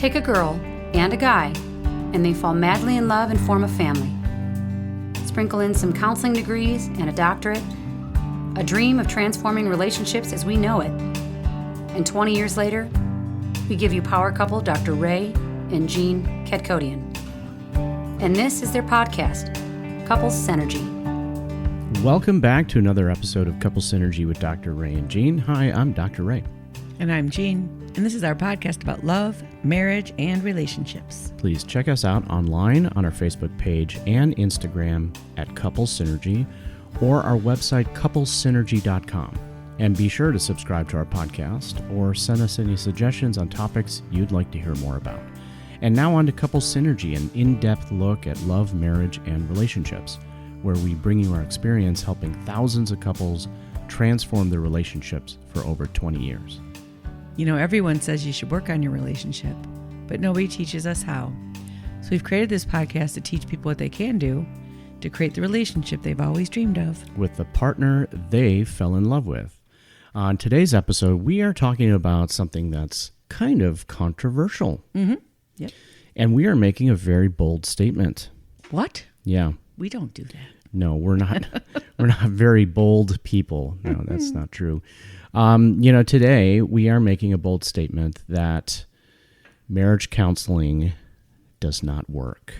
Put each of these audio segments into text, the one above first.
Take a girl and a guy, and they fall madly in love and form a family. Sprinkle in some counseling degrees and a doctorate, a dream of transforming relationships as we know it. And 20 years later, we give you power couple Dr. Ray and Jean Kadkodian. And this is their podcast, Couples Synergy. Welcome back to another episode of Couples Synergy with Dr. Ray and Jean. Hi, I'm Dr. Ray. And I'm Jean, and this is our podcast about love, marriage, and relationships. Please check us out online on our Facebook page and Instagram at Couples Synergy or our website, couplesynergy.com. And be sure to subscribe to our podcast or send us any suggestions on topics you'd like to hear more about. And now on to Couples Synergy, an in-depth look at love, marriage, and relationships, where we bring you our experience helping thousands of couples transform their relationships for over 20 years. You know, everyone says you should work on your relationship, but nobody teaches us how. So we've created this podcast to teach people what they can do to create the relationship they've always dreamed of with the partner they fell in love with. On today's episode, we are talking about something that's kind of controversial. Mm-hmm. Yep. And we are making a very bold statement. What? Yeah. We don't do that. No, we're not. We're not very bold people. No, that's not true. Today we are making a bold statement that marriage counseling does not work.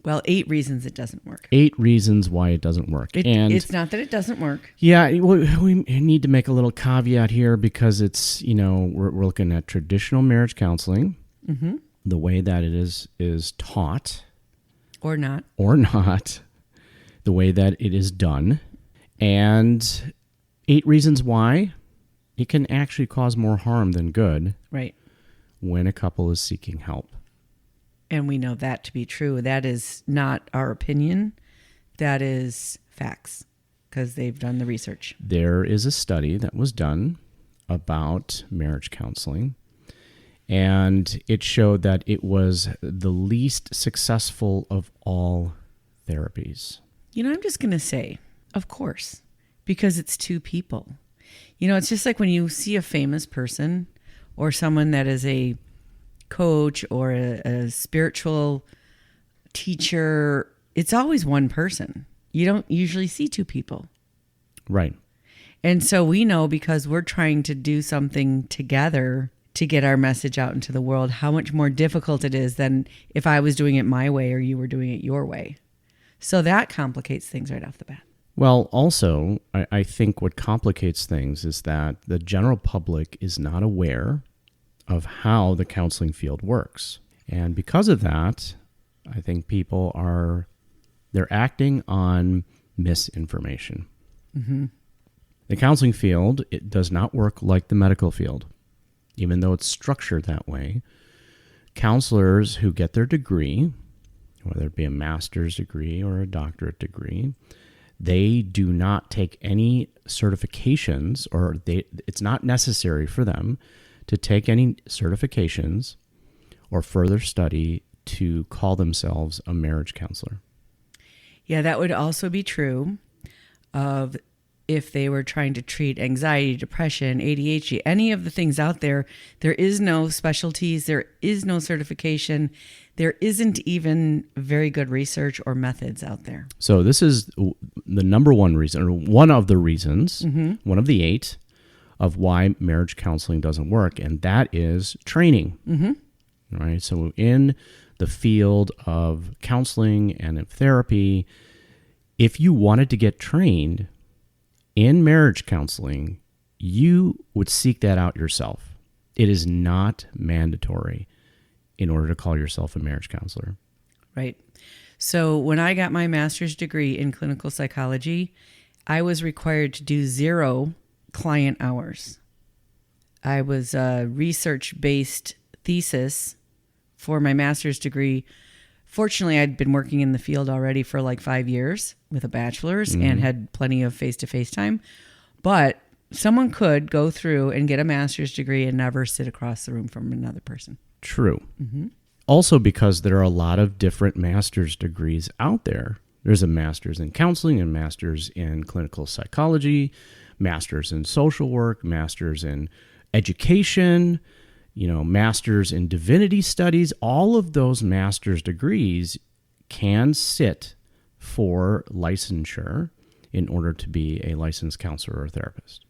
Well, 8 reasons it doesn't work. 8 reasons why it doesn't work. It's not that it doesn't work. Yeah, we need to make a little caveat here because it's, we're looking at traditional marriage counseling, mm-hmm. the way that it is taught. Or not, the way that it is done, and 8 reasons why it can actually cause more harm than good. Right. When a couple is seeking help. And we know that to be true. That is not our opinion. That is facts because they've done the research. There is a study that was done about marriage counseling, and it showed that it was the least successful of all therapies. I'm just going to say, of course, because it's 2 people. It's just like when you see a famous person or someone that is a coach or a spiritual teacher, it's always one person. You don't usually see 2 people. Right. And so we know because we're trying to do something together to get our message out into the world, how much more difficult it is than if I was doing it my way or you were doing it your way. So that complicates things right off the bat. Well, also, I think what complicates things is that the general public is not aware of how the counseling field works. And because of that, I think people they're acting on misinformation. Mm-hmm. The counseling field, it does not work like the medical field. Even though it's structured that way, counselors who get their degree, whether it be a master's degree or a doctorate degree, they do not take any certifications, or it's not necessary for them to take any certifications or further study to call themselves a marriage counselor. Yeah, that would also be true of if they were trying to treat anxiety, depression, ADHD, any of the things out there. There is no specialties, there is no certification, there isn't even very good research or methods out there. So this is the number one reason, or one of the reasons, mm-hmm. one of the 8 of why marriage counseling doesn't work, and that is training. Mm-hmm. Right? So in the field of counseling and of therapy, if you wanted to get trained in marriage counseling, you would seek that out yourself. It is not mandatory in order to call yourself a marriage counselor. Right. So when I got my master's degree in clinical psychology, I was required to do 0 client hours. I was a research-based thesis for my master's degree. Fortunately, I'd been working in the field already for like 5 years with a bachelor's mm-hmm. and had plenty of face-to-face time. But someone could go through and get a master's degree and never sit across the room from another person. True. Mm-hmm. Also because there are a lot of different master's degrees out there. There's a master's in counseling, and master's in clinical psychology, master's in social work, master's in education. Masters in Divinity Studies, all of those master's degrees can sit for licensure in order to be a licensed counselor or therapist.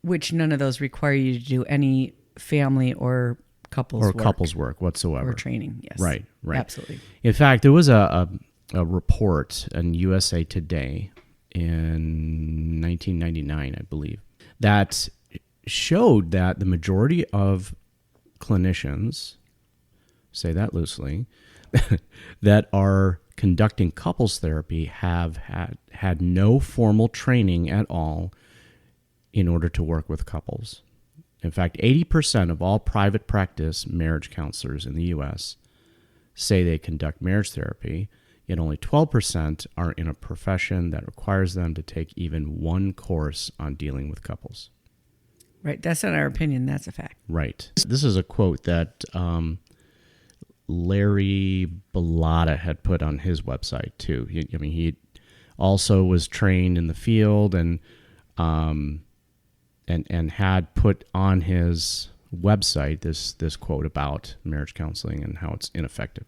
Which none of those require you to do any family or couples work whatsoever. Or training, yes. Right. Absolutely. In fact, there was a report in USA Today in 1999, I believe, that showed that the majority of clinicians, say that loosely, that are conducting couples therapy have had no formal training at all in order to work with couples. In fact, 80% of all private practice marriage counselors in the U.S. say they conduct marriage therapy, yet only 12% are in a profession that requires them to take even one course on dealing with couples. Right. That's not our opinion. That's a fact. Right. This is a quote that Larry Bellotta had put on his website too. He also was trained in the field and had put on his website this quote about marriage counseling and how it's ineffective.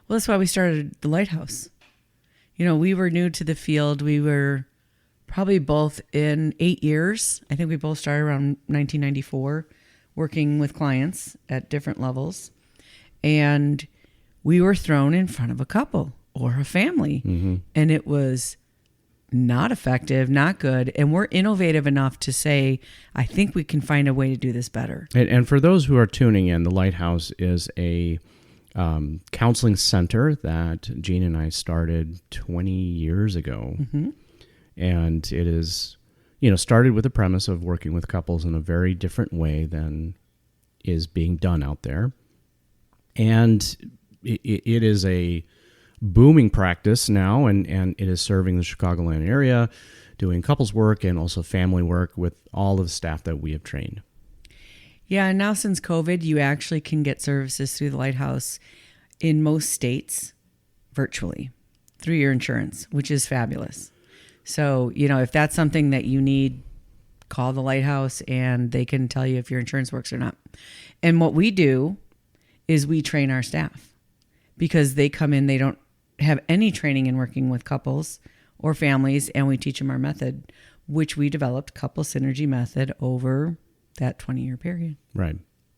Well, that's why we started the Lighthouse. We were new to the field. We were probably both in 8 years. I think we both started around 1994 working with clients at different levels. And we were thrown in front of a couple or a family. Mm-hmm. And it was not effective, not good. And we're innovative enough to say, I think we can find a way to do this better. And for those who are tuning in, the Lighthouse is a counseling center that Jean and I started 20 years ago. Mm-hmm. And it is, started with the premise of working with couples in a very different way than is being done out there. And it is a booming practice now, and it is serving the Chicagoland area, doing couples work and also family work with all of the staff that we have trained. Yeah, and now since COVID, you actually can get services through the Lighthouse in most states virtually through your insurance, which is fabulous. So, if that's something that you need, call the Lighthouse and they can tell you if your insurance works or not. And what we do is we train our staff because they come in, they don't have any training in working with couples or families, and we teach them our method, which we developed, Couple Synergy Method, over that 20-year period. Right.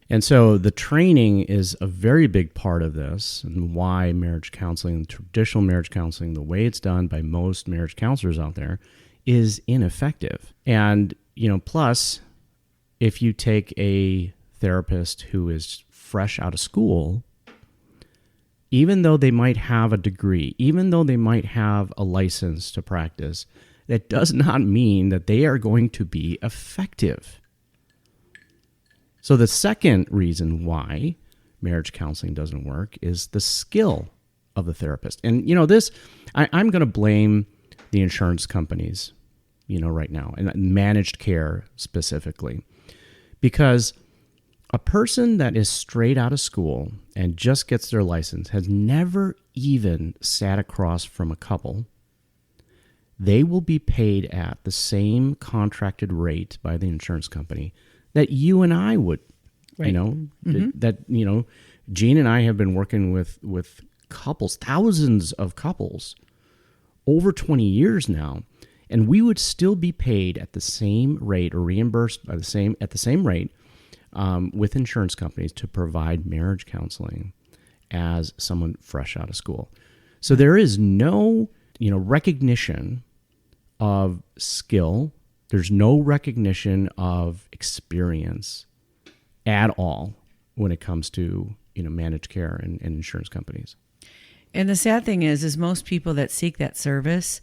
And so the training is a very big part of this, and why marriage counseling, traditional marriage counseling, the way it's done by most marriage counselors out there, is ineffective. And, plus, if you take a therapist who is fresh out of school, even though they might have a degree, even though they might have a license to practice, that does not mean that they are going to be effective. So the second reason why marriage counseling doesn't work is the skill of the therapist. And, I'm going to blame the insurance companies, right now, and managed care specifically, because a person that is straight out of school and just gets their license has never even sat across from a couple. They will be paid at the same contracted rate by the insurance company that you and I would, right. that Jean and I have been working with couples, thousands of couples, over 20 years now, and we would still be paid at the same rate or reimbursed by at the same rate with insurance companies to provide marriage counseling as someone fresh out of school. So there is no, recognition of skill. There's no recognition of experience at all when it comes to, managed care and insurance companies. And the sad thing is most people that seek that service,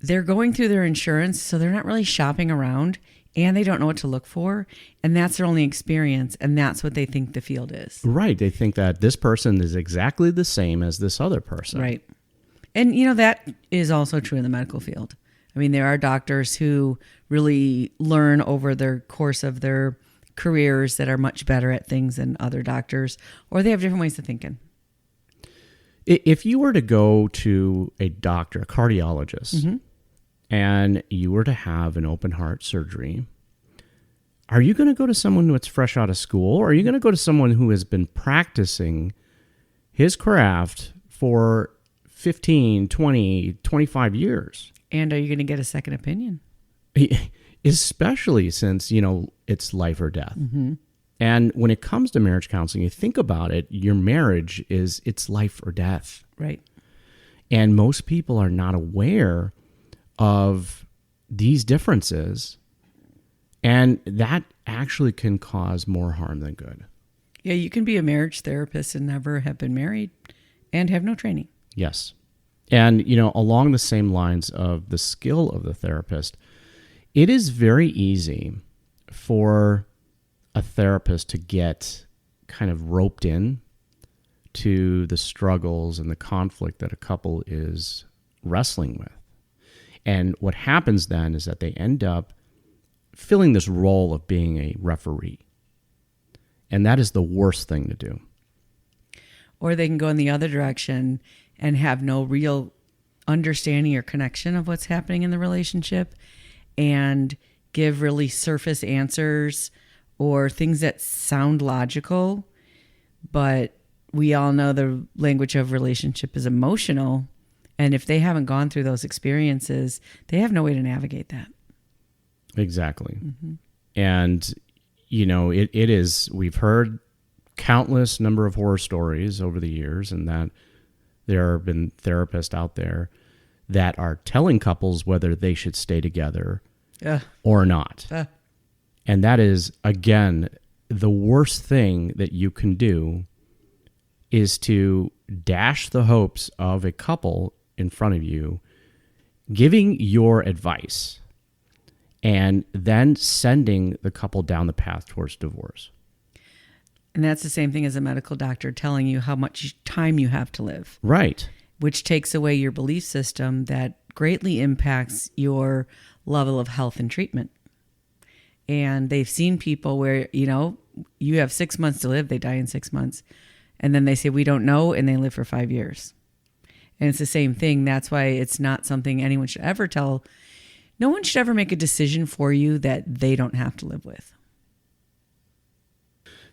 they're going through their insurance, so they're not really shopping around, and they don't know what to look for, and that's their only experience, and that's what they think the field is. Right. They think that this person is exactly the same as this other person. Right. And, that is also true in the medical field. I mean, there are doctors who really learn over the course of their careers that are much better at things than other doctors, or they have different ways of thinking. If you were to go to a doctor, a cardiologist, mm-hmm. and you were to have an open heart surgery, Are you going to go to someone that's fresh out of school, or are you going to go to someone who has been practicing his craft for 15, 20, 25 years? And are you going to get a second opinion? Especially since, it's life or death. Mm-hmm. And when it comes to marriage counseling, you think about it, your marriage it's life or death. Right. And most people are not aware of these differences. And that actually can cause more harm than good. Yeah, you can be a marriage therapist and never have been married and have no training. Yes. And, along the same lines of the skill of the therapist, it is very easy for a therapist to get kind of roped in to the struggles and the conflict that a couple is wrestling with. And what happens then is that they end up filling this role of being a referee. And that is the worst thing to do. Or they can go in the other direction and have no real understanding or connection of what's happening in the relationship and give really surface answers or things that sound logical, but we all know the language of relationship is emotional. And if they haven't gone through those experiences, they have no way to navigate that. Exactly. Mm-hmm. And, it is, we've heard countless number of horror stories over the years, and that there have been therapists out there that are telling couples whether they should stay together or not. And that is, again, the worst thing that you can do is to dash the hopes of a couple in front of you, giving your advice, and then sending the couple down the path towards divorce. And that's the same thing as a medical doctor telling you how much time you have to live. Right. Which takes away your belief system that greatly impacts your level of health and treatment. And they've seen people where, you have 6 months to live, they die in 6 months. And then they say, we don't know, and they live for 5 years. And it's the same thing. That's why it's not something anyone should ever tell. No one should ever make a decision for you that they don't have to live with.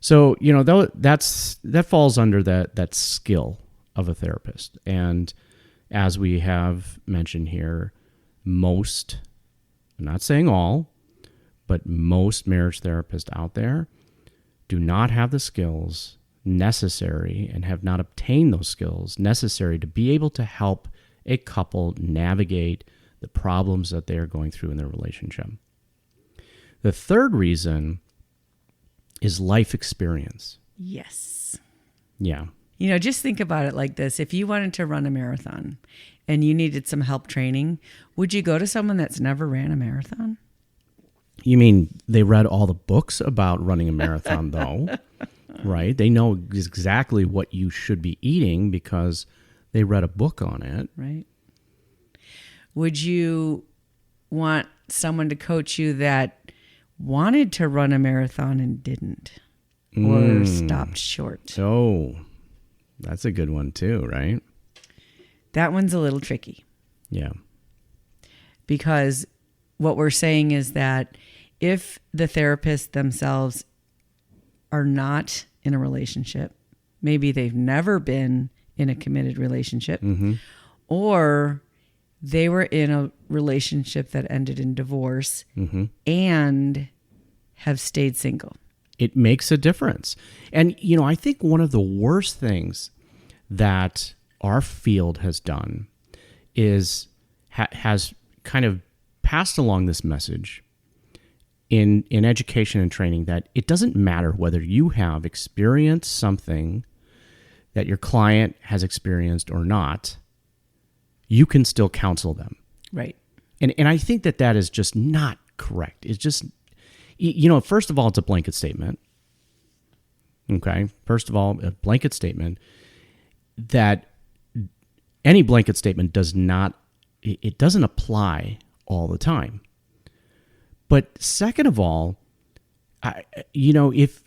So, that falls under that skill of a therapist. And as we have mentioned here, most, I'm not saying all, but most marriage therapists out there do not have the skills necessary and have not obtained those skills necessary to be able to help a couple navigate the problems that they are going through in their relationship. The third reason is life experience. Yes. Yeah. Just think about it like this. If you wanted to run a marathon and you needed some help training, would you go to someone that's never ran a marathon? You mean they read all the books about running a marathon, though, right? They know exactly what you should be eating because they read a book on it. Right. Would you want someone to coach you that wanted to run a marathon and didn't, or stopped short? Oh, that's a good one too, right? That one's a little tricky. Yeah. Because what we're saying is that if the therapists themselves are not in a relationship, maybe they've never been in a committed relationship, or they were in a relationship that ended in divorce and have stayed single. It makes a difference. And, I think one of the worst things that our field has done is has kind of passed along this message in education and training that it doesn't matter whether you have experienced something that your client has experienced or not, you can still counsel them. Right. And I think that is just not correct. It's just, first of all, it's a blanket statement. Okay. First of all, a blanket statement that any blanket statement doesn't apply all the time. But second of all, if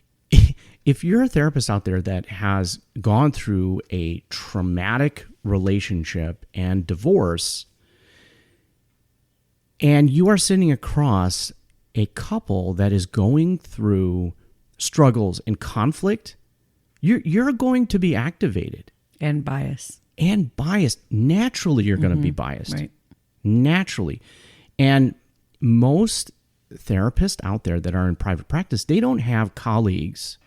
you're a therapist out there that has gone through a traumatic relationship and divorce, and you are sitting across a couple that is going through struggles and conflict, you're going to be activated And bias. and biased. Naturally, you're going to be biased. Right. Naturally. And most therapists out there that are in private practice, they don't have colleagues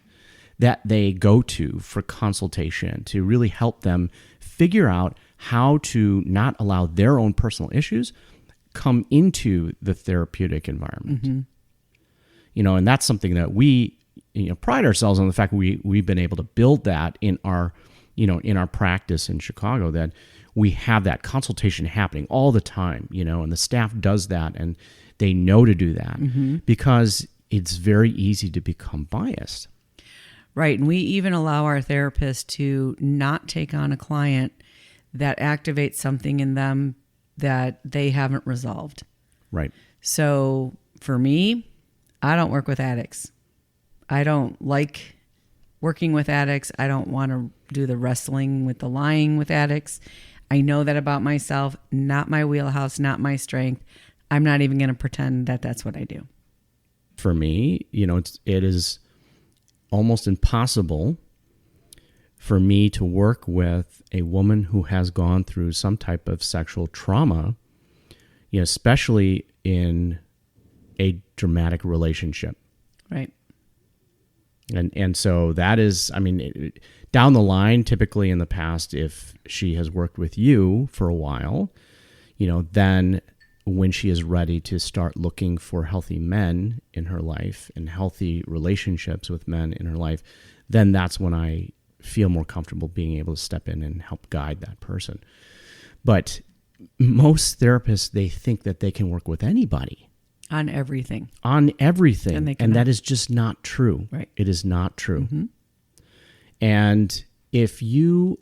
that they go to for consultation to really help them figure out how to not allow their own personal issues come into the therapeutic environment. You know, and that's something that we, you know, pride ourselves on the fact that we've been able to build that in our, you know, in our practice in Chicago, that we have that consultation happening all the time, you know, and the staff does that and they know to do that because it's very easy to become biased. Right. And we even allow our therapists to not take on a client that activates something in them that they haven't resolved. Right. So for me, I don't work with addicts. I don't like working with addicts. I don't want to do the wrestling with the lying with addicts. I know that about myself, not my wheelhouse, not my strength. I'm not even going to pretend that that's what I do. For me, you know, it is almost impossible for me to work with a woman who has gone through some type of sexual trauma, you know, especially in a dramatic relationship. Right. And so that is, I mean, down the line, typically in the past, if she has worked with you for a while, you know, then when she is ready to start looking for healthy men in her life and healthy relationships with men in her life, then that's when I feel more comfortable being able to step in and help guide that person. But most therapists, they think that they can work with anybody. On everything. On everything. And they And that cannot. is just not true. Right. It is not true. And if you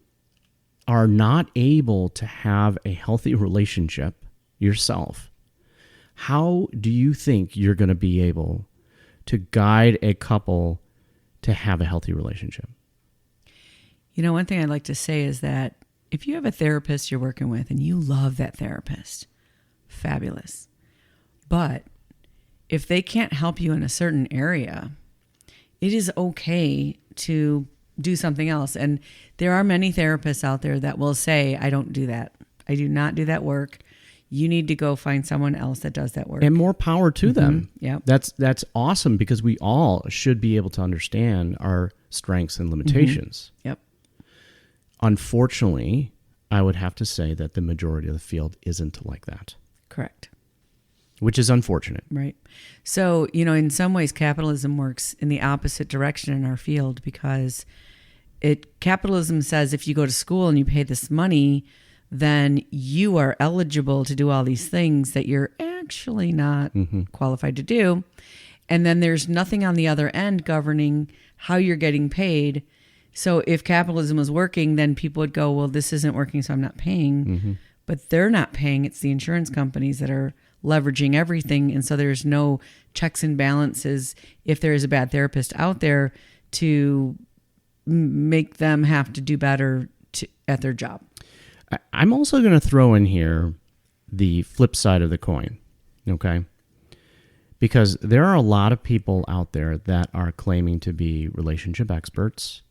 are not able to have a healthy relationship yourself, how do you think you're going to be able to guide a couple to have a healthy relationship? You know, one thing I'd like to say is that if you have a therapist you're working with and you love that therapist, fabulous. But if they can't help you in a certain area, it is okay to do something else. And there are many therapists out there that will say, I don't do that. I do not do that work. You need to go find someone else that does that work. And more power to them. Yep. That's awesome, because we all should be able to understand our strengths and limitations. Yep. Unfortunately, I would have to say that the majority of the field isn't like that, Correct. which is unfortunate. Right. So, you know, in some ways, capitalism works in the opposite direction in our field, because capitalism says if you go to school and you pay this money, then you are eligible to do all these things that you're actually not qualified to do. And then there's nothing on the other end governing how you're getting paid. So if capitalism was working, then people would go, well, this isn't working, so I'm not paying. But they're not paying. It's the insurance companies that are leveraging everything. And so there's no checks and balances if there is a bad therapist out there to make them have to do better at their job. I'm also going to throw in here the flip side of the coin, okay? Because there are a lot of people out there that are claiming to be relationship experts.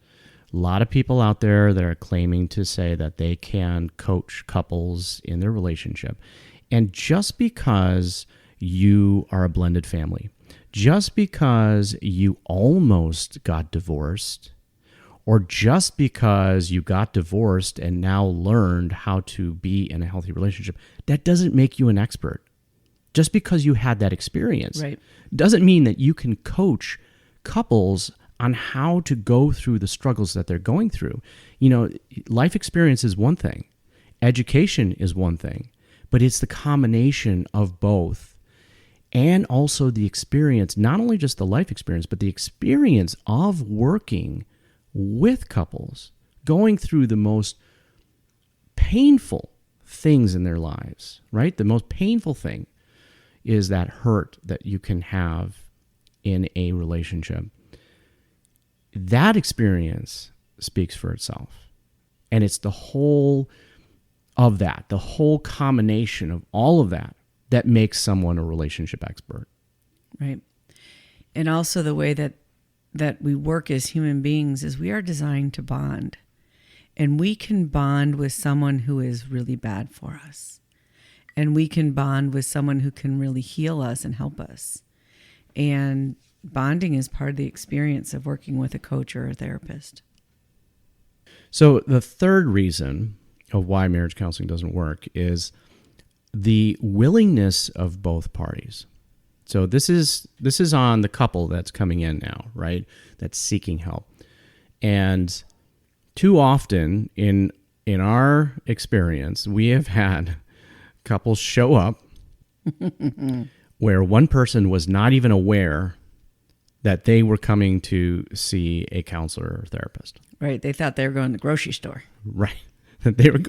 A lot of people out there that are claiming to say that they can coach couples in their relationship. And just because you are a blended family, just because you almost got divorced, or just because you got divorced and now learned how to be in a healthy relationship, that doesn't make you an expert. Just because you had that experience doesn't mean that you can coach couples on how to go through the struggles that they're going through. You know, life experience is one thing. Education is one thing. But it's the combination of both. And also the experience, not only just the life experience, but the experience of working with couples, going through the most painful things in their lives, right? The most painful thing is that hurt that you can have in a relationship. That experience speaks for itself. And it's the whole of that, the whole combination of all of that, that makes someone a relationship expert. Right. And also the way that we work as human beings is we are designed to bond. And we can bond with someone who is really bad for us. And we can bond with someone who can really heal us and help us. And bonding is part of the experience of working with a coach or a therapist. So the third reason of why marriage counseling doesn't work is the willingness of both parties. So this is on the couple that's coming in now, right? That's seeking help. And too often in our experience, we have had couples show up where one person was not even aware that they were coming to see a counselor or therapist. Right. They thought they were going to the grocery store. Right. They were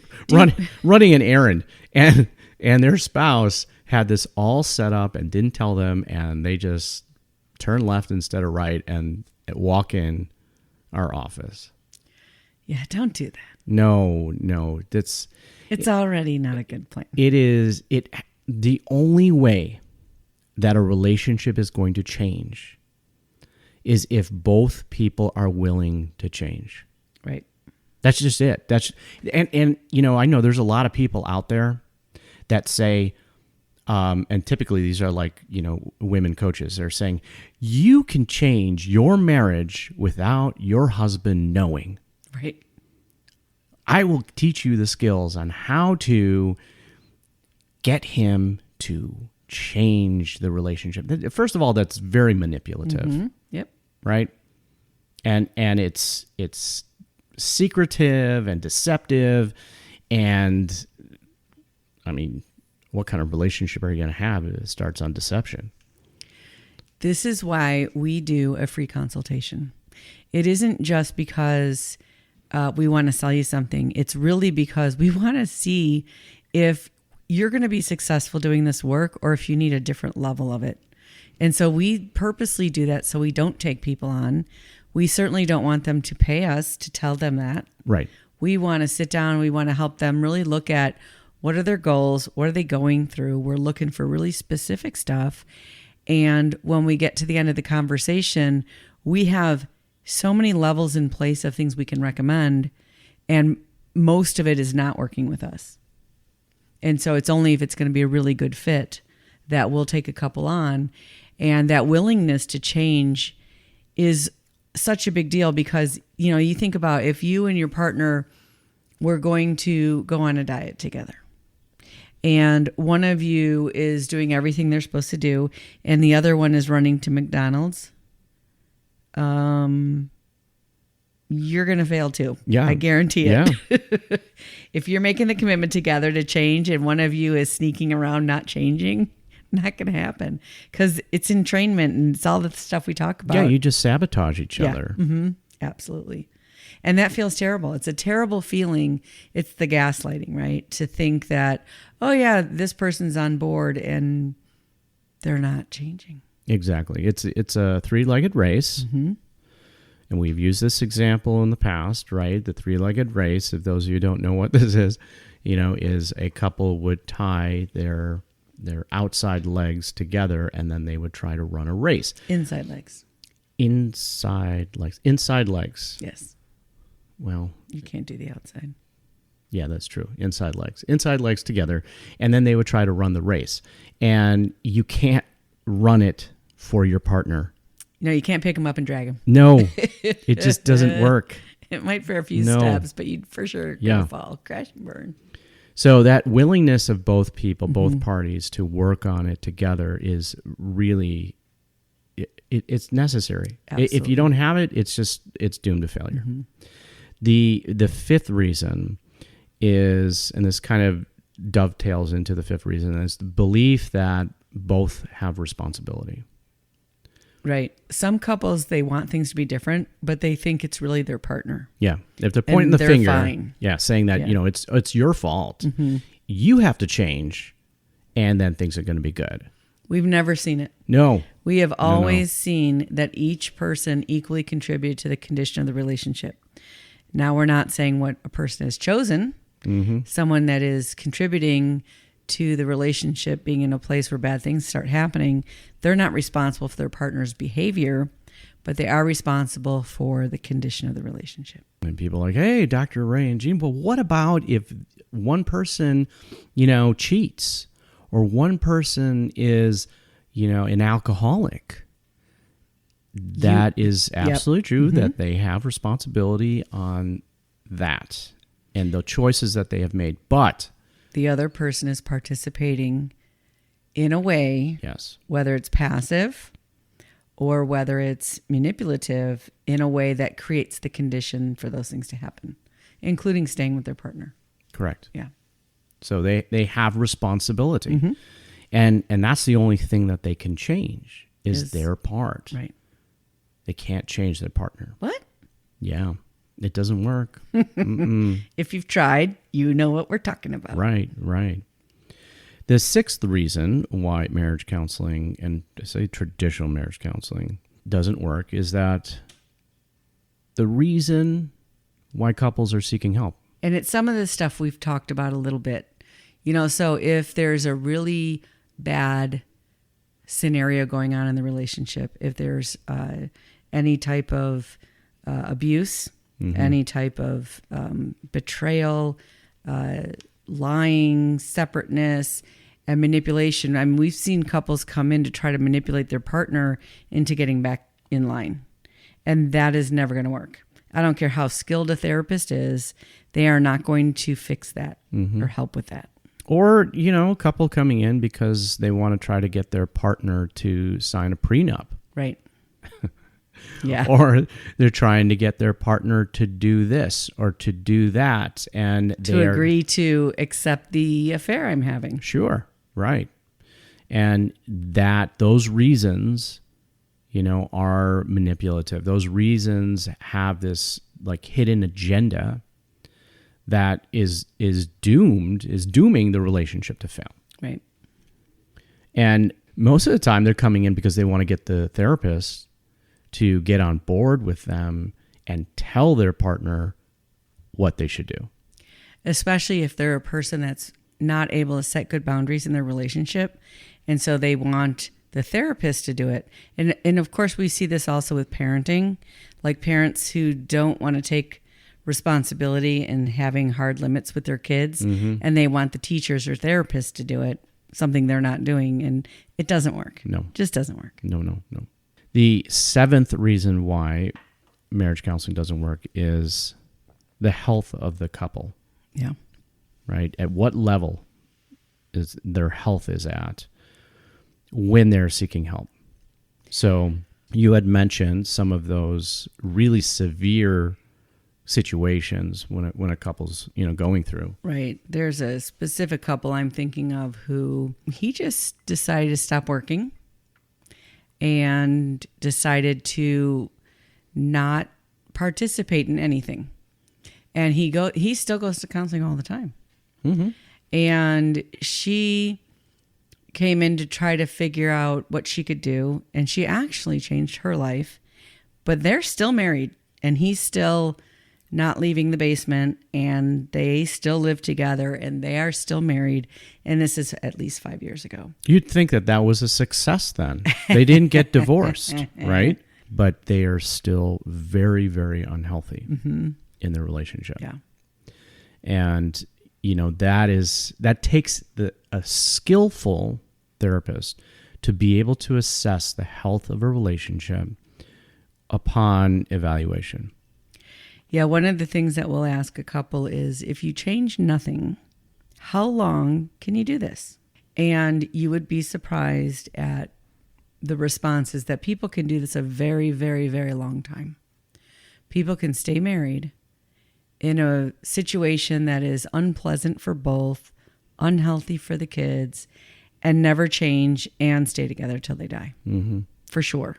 running an errand, and their spouse had this all set up and didn't tell them, and they just turned left instead of right and walk in our office. Yeah, don't do that. No, It's already not a good plan. The only way that a relationship is going to change is if both people are willing to change. Right. That's just it. And I know there's a lot of people out there that say, and typically these are like, women coaches. They're saying, you can change your marriage without your husband knowing. Right. I will teach you the skills on how to get him to change the relationship. First of all, that's very manipulative. Mm-hmm. Yep. Right? And it's secretive and deceptive, and I mean, what kind of relationship are you going to have if it starts on deception? This is why we do a free consultation. It isn't just because we want to sell you something. It's really because we want to see if you're going to be successful doing this work or if you need a different level of it. And so we purposely do that so we don't take people on. We certainly don't want them to pay us to tell them that. Right. We want to sit down. We want to help them really look at what are their goals? What are they going through? We're looking for really specific stuff. And when we get to the end of the conversation, we have so many levels in place of things we can recommend. And most of it is not working with us. And so it's only if it's going to be a really good fit that we'll take a couple on. And that willingness to change is such a big deal because, you think about if you and your partner were going to go on a diet together and one of you is doing everything they're supposed to do and the other one is running to McDonald's, you're going to fail too. Yeah. I guarantee it. Yeah. If you're making the commitment together to change and one of you is sneaking around not changing, not going to happen because it's entrainment and it's all the stuff we talk about. Yeah, you just sabotage each other. Mm-hmm. Absolutely. And that feels terrible. It's a terrible feeling. It's the gaslighting, right? To think that, oh yeah, this person's on board and they're not changing. Exactly. It's a three-legged race. Mm-hmm. And we've used this example in the past, right? The three-legged race, if those of you who don't know what this is a couple would tie their outside legs together and then they would try to run a race. Inside legs. Inside legs. Yes. Well, you can't do the outside. Yeah, that's true. Inside legs together. And then they would try to run the race. And you can't run it for your partner. No, you can't pick them up and drag them. No, it just doesn't work. It might for a few steps, but you'd for sure gonna fall, crash and burn. So that willingness of both people, both parties to work on it together is really, it's necessary. Absolutely. If you don't have it, it's doomed to failure. Mm-hmm. The fifth reason is, and this kind of dovetails into the fifth reason, is the belief that both have responsibility. Right. Some couples, they want things to be different, but they think it's really their partner. Yeah. If they're pointing the finger, fine. Saying that, it's your fault. Mm-hmm. You have to change, and then things are going to be good. We've never seen it. No. We have always seen that each person equally contributed to the condition of the relationship. Now, we're not saying what a person has chosen. Mm-hmm. Someone that is contributing to the relationship being in a place where bad things start happening, they're not responsible for their partner's behavior, but they are responsible for the condition of the relationship. And people are like, hey, Dr. Ray and Jean, but what about if one person, cheats, or one person is, an alcoholic? That is absolutely true, that they have responsibility on that and the choices that they have made. But the other person is participating in a way, yes, whether it's passive or whether it's manipulative, in a way that creates the condition for those things to happen, including staying with their partner. correct. Yeah. So they have responsibility. And that's the only thing that they can change is their part. Right. They can't change their partner. What? Yeah. It doesn't work. If you've tried, you know what we're talking about. Right. The sixth reason why marriage counseling, and I say traditional marriage counseling, doesn't work is that the reason why couples are seeking help. And it's some of the stuff we've talked about a little bit. So if there's a really bad scenario going on in the relationship, if there's any type of abuse, any type of betrayal, lying, separateness, and manipulation. I mean, we've seen couples come in to try to manipulate their partner into getting back in line. And that is never going to work. I don't care how skilled a therapist is, they are not going to fix that or help with that. Or, a couple coming in because they want to try to get their partner to sign a prenup. Right. Yeah. Or they're trying to get their partner to do this or to do that. And to agree to accept the affair I'm having. Sure. Right. And those reasons, are manipulative. Those reasons have this hidden agenda that is dooming the relationship to fail. Right. And most of the time they're coming in because they want to get the therapist to get on board with them and tell their partner what they should do. Especially if they're a person that's not able to set good boundaries in their relationship. And so they want the therapist to do it. And of course, we see this also with parenting, like parents who don't want to take responsibility and having hard limits with their kids, and they want the teachers or therapists to do it, something they're not doing, and it doesn't work. No. Just doesn't work. No. The seventh reason why marriage counseling doesn't work is the health of the couple. Yeah. Right? At what level is their health is at when they're seeking help. So you had mentioned some of those really severe situations when a couple's going through. Right. There's a specific couple I'm thinking of who he just decided to stop working and decided to not participate in anything. And he still goes to counseling all the time. And she came in to try to figure out what she could do, and she actually changed her life. But they're still married, and he's still not leaving the basement, and they still live together, and they are still married. And this is at least 5 years ago. You'd think that was a success then. They didn't get divorced, right? But they are still very, very unhealthy in their relationship. Yeah. And, that takes a skillful therapist to be able to assess the health of a relationship upon evaluation. Yeah, one of the things that we'll ask a couple is, if you change nothing, how long can you do this? And you would be surprised at the responses that people can do this a very, very, very long time. People can stay married in a situation that is unpleasant for both, unhealthy for the kids, and never change and stay together till they die. For sure.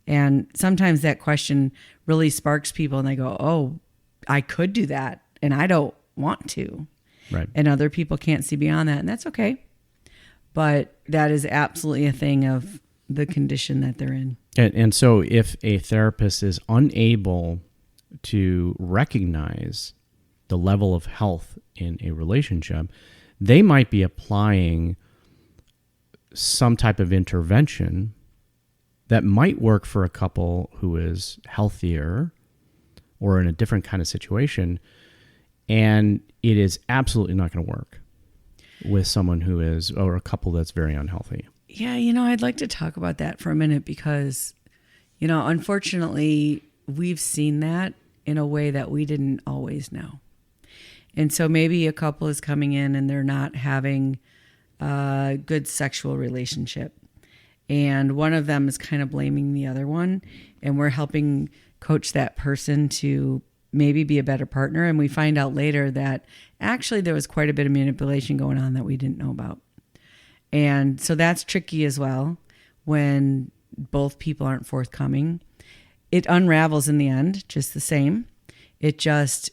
And sometimes that question really sparks people, and they go, oh, I could do that, and I don't want to. Right. And other people can't see beyond that, and that's okay. But that is absolutely a thing of the condition that they're in. And so if a therapist is unable to recognize the level of health in a relationship, they might be applying some type of intervention that might work for a couple who is healthier or in a different kind of situation, and it is absolutely not going to work with someone who is, or a couple that's very unhealthy. Yeah, I'd like to talk about that for a minute because, unfortunately, we've seen that in a way that we didn't always know. And so maybe a couple is coming in and they're not having a good sexual relationship. And one of them is kind of blaming the other one. And we're helping coach that person to maybe be a better partner. And we find out later that actually there was quite a bit of manipulation going on that we didn't know about. And so that's tricky as well when both people aren't forthcoming. It unravels in the end, just the same. It just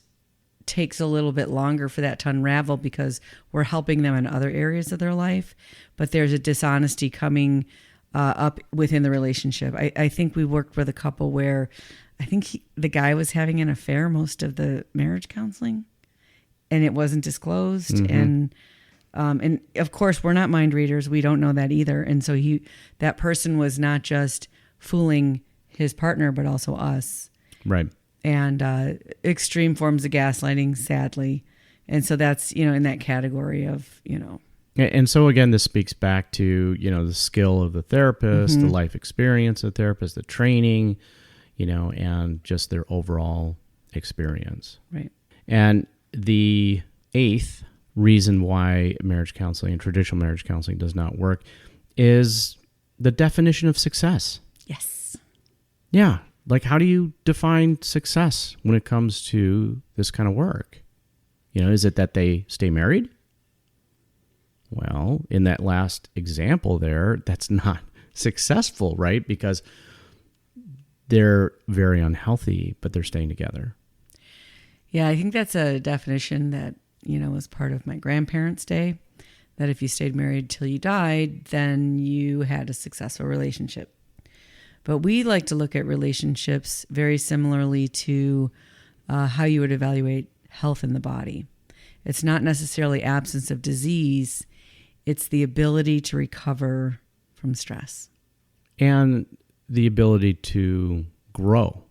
takes a little bit longer for that to unravel because we're helping them in other areas of their life, but there's a dishonesty coming up within the relationship. I think we worked with a couple where I think the guy was having an affair most of the marriage counseling, and it wasn't disclosed. Mm-hmm. And of course, we're not mind readers. We don't know that either. And so that person was not just fooling his partner, but also us. Right. And extreme forms of gaslighting, sadly. And so that's, in that category of, And so again, this speaks back to, the skill of the therapist, Mm-hmm. the life experience of the therapist, the training, and just their overall experience. Right. And the eighth reason why marriage counseling and traditional marriage counseling does not work is the definition of success. Yes. Yeah. Like, how do you define success when it comes to this kind of work? Is it that they stay married? Well, in that last example there, that's not successful, right? Because they're very unhealthy, but they're staying together. Yeah, I think that's a definition that, was part of my grandparents' day, that if you stayed married till you died, then you had a successful relationship. But we like to look at relationships very similarly to how you would evaluate health in the body. It's not necessarily absence of disease. It's the ability to recover from stress. And the ability to grow.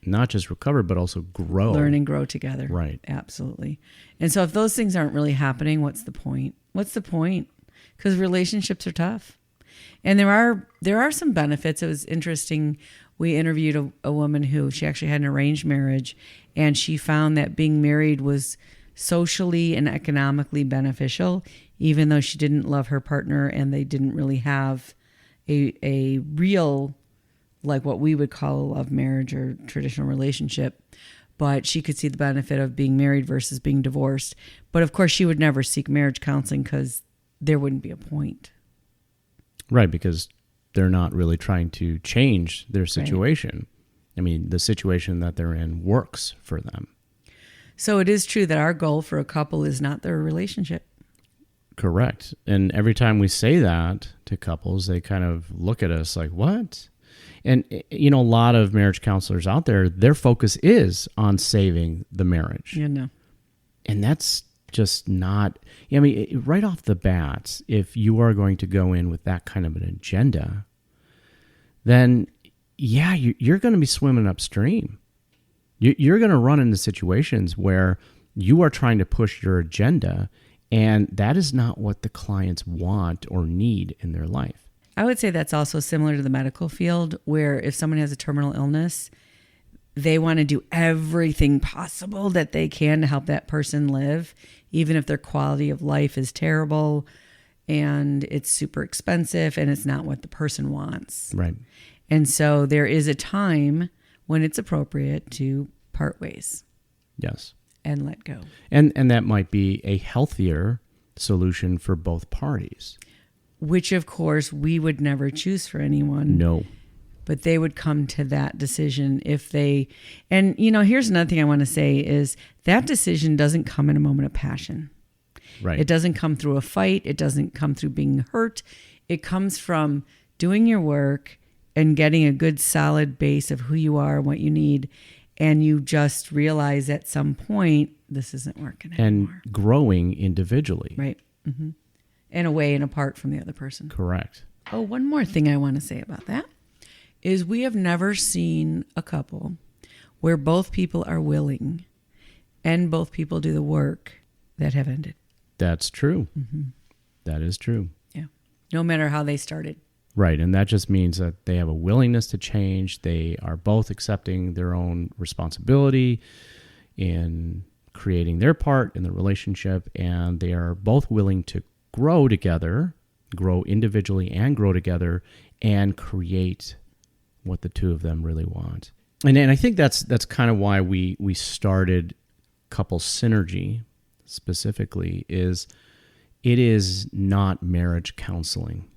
Not just recover, but also grow. Learn and grow together. Right. Absolutely. And so if those things aren't really happening, what's the point? What's the point? Because relationships are tough. And there are some benefits. It was interesting. We interviewed a woman who she actually had an arranged marriage, and she found that being married was socially and economically beneficial, even though she didn't love her partner and they didn't really have a real, like what we would call a love marriage or traditional relationship. But she could see the benefit of being married versus being divorced. But of course, she would never seek marriage counseling because there wouldn't be a point. Right, because they're not really trying to change their situation. Right. I mean, the situation that they're in works for them. So it is true that our goal for a couple is not their relationship. Correct. And every time we say that to couples, they kind of look at us like, what? And, a lot of marriage counselors out there, their focus is on saving the marriage. Yeah, no. And that's just not, right off the bat, if you are going to go in with that kind of an agenda, then, yeah, you're going to be swimming upstream. You're going to run into situations where you are trying to push your agenda, and that is not what the clients want or need in their life. I would say that's also similar to the medical field, where if someone has a terminal illness, they want to do everything possible that they can to help that person live, even if their quality of life is terrible and it's super expensive and it's not what the person wants. Right. And so there is a time when it's appropriate to part ways. Yes. And let go. And that might be a healthier solution for both parties. Which, of course, we would never choose for anyone. No. But they would come to that decision if they... And, here's another thing I want to say is that decision doesn't come in a moment of passion. Right. It doesn't come through a fight. It doesn't come through being hurt. It comes from doing your work and getting a good solid base of who you are and what you need. And you just realize at some point this isn't working and anymore. growing individually. Right. Mm-hmm. And away and apart from the other person. Correct. Oh, one more thing I want to say about that is we have never seen a couple where both people are willing and both people do the work that have ended. That's true. That is true. Yeah. No matter how they started. Right. And that just means that they have a willingness to change. They are both accepting their own responsibility in creating their part in the relationship, and they are both willing to grow together, grow individually and grow together, and create what the two of them really want. And I think that's kind of why we started Couple Synergy specifically, is it is not marriage counseling.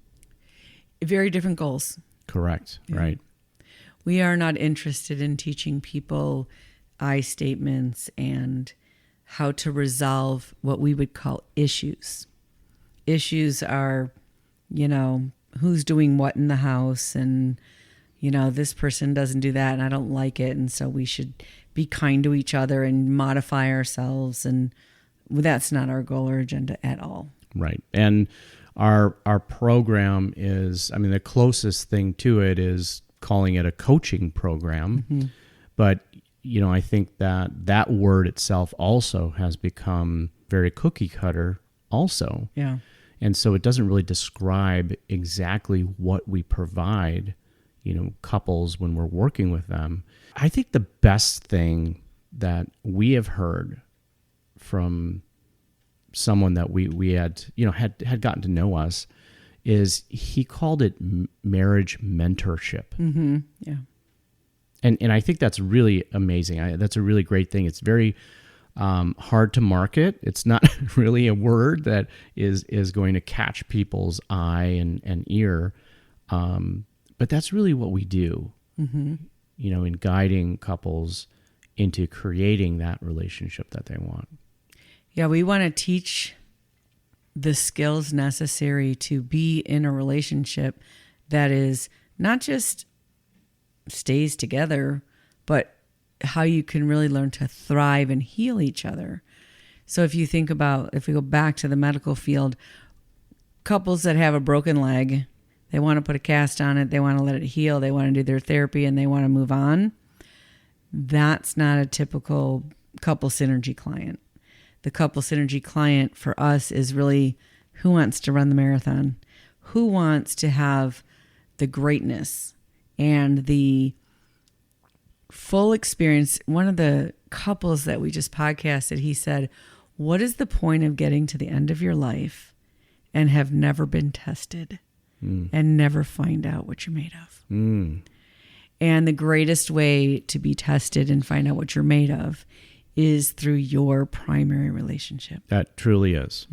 Very different goals. Correct. Yeah. Right. We are not interested in teaching people I statements and how to resolve what we would call issues. Issues are, who's doing what in the house, and, this person doesn't do that and I don't like it. And so we should be kind to each other and modify ourselves. And that's not our goal or agenda at all. Right. And our program is, the closest thing to it is calling it a coaching program. But, I think that word itself also has become very cookie cutter also. Yeah. And so it doesn't really describe exactly what we provide, couples when we're working with them. I think the best thing that we have heard from someone that we had gotten to know us is he called it marriage mentorship. Yeah. And I think that's really amazing. That's a really great thing. It's very hard to market. It's not really a word that is going to catch people's eye and ear. But that's really what we do, in guiding couples into creating that relationship that they want. Yeah, we want to teach the skills necessary to be in a relationship that is not just stays together, but how you can really learn to thrive and heal each other. So if you think about, if we go back to the medical field, couples that have a broken leg, they want to put a cast on it, they want to let it heal, they want to do their therapy, and they want to move on. That's not a typical Couple Synergy client. The Couple Synergy client for us is really who wants to run the marathon, who wants to have the greatness and the full experience. One of the couples that we just podcasted, he said, what is the point of getting to the end of your life and have never been tested and never find out what you're made of? And the greatest way to be tested and find out what you're made of is through your primary relationship. That truly is.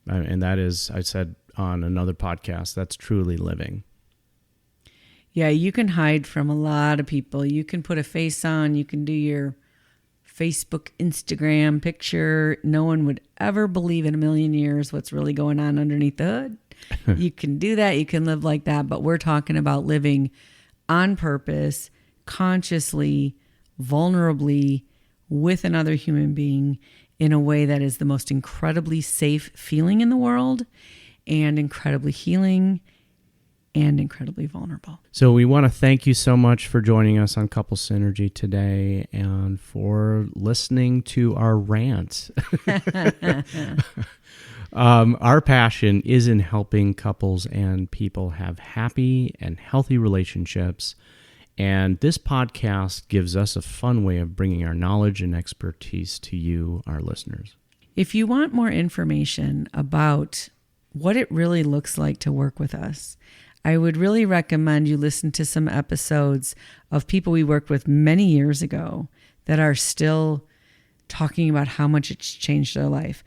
And that is, I said on another podcast, that's truly living. Yeah, you can hide from a lot of people. You can put a face on. You can do your Facebook, Instagram picture. No one would ever believe in a million years what's really going on underneath the hood. You can do that. You can live like that. But we're talking about living on purpose, consciously, vulnerably, with another human being in a way that is the most incredibly safe feeling in the world and incredibly healing and incredibly vulnerable. So we want to thank you so much for joining us on Couple Synergy today and for listening to our rant. Our passion is in helping couples and people have happy and healthy relationships. And this podcast gives us a fun way of bringing our knowledge and expertise to you, our listeners. If you want more information about what it really looks like to work with us, I would really recommend you listen to some episodes of people we worked with many years ago that are still talking about how much it's changed their life.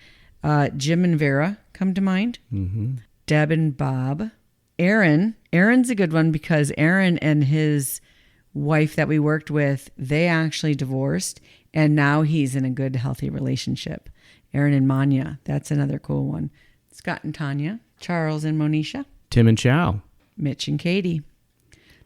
Jim and Vera come to mind. Deb and Bob. Aaron's a good one because Aaron and his wife that we worked with, they actually divorced and now he's in a good, healthy relationship. Aaron and Manya, that's another cool one. Scott and Tanya, Charles and Monisha, Tim and Chow, Mitch and Katie.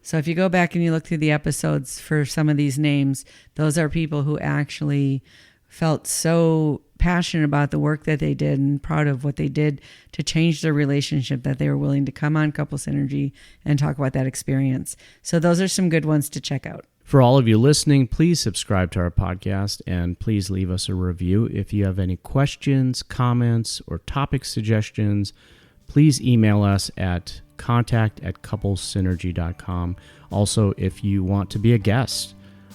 So if you go back and you look through the episodes for some of these names, those are people who actually felt so passionate about the work that they did and proud of what they did to change their relationship that they were willing to come on Couple Synergy and talk about that experience. So those are some good ones to check out. For all of you listening, please subscribe to our podcast and please leave us a review. If you have any questions, comments, or topic suggestions, please email us at contact@couplesynergy.com. Also, if you want to be a guest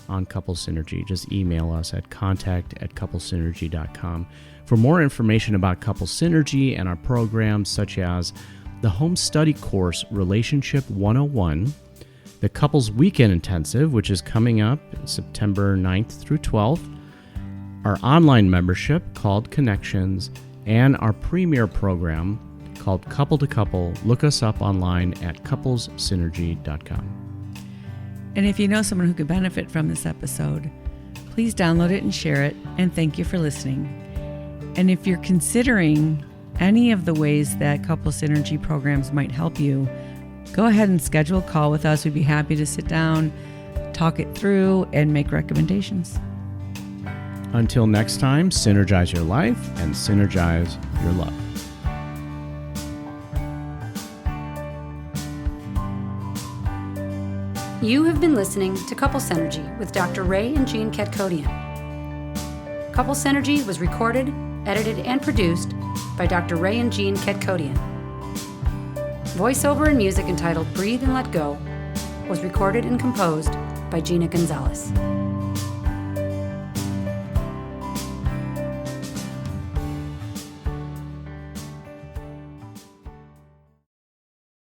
on Couple Synergy, just email us at contact@couplesynergy.com. For more information about Couple Synergy and our programs such as the home study course Relationship 101, the Couples Weekend Intensive, which is coming up September 9th through 12th, our online membership called Connections, and our premier program called Couple to Couple, look us up online at couplessynergy.com. And if you know someone who could benefit from this episode, please download it and share it. And thank you for listening. And if you're considering any of the ways that Couple Synergy programs might help you, go ahead and schedule a call with us. We'd be happy to sit down, talk it through, and make recommendations. Until next time, synergize your life and synergize your love. You have been listening to Couple Synergy with Dr. Ray and Jean Ketkodian. Couple Synergy was recorded, edited, and produced by Dr. Ray and Jean Ketkodian. Voiceover and music entitled Breathe and Let Go was recorded and composed by Gina Gonzalez.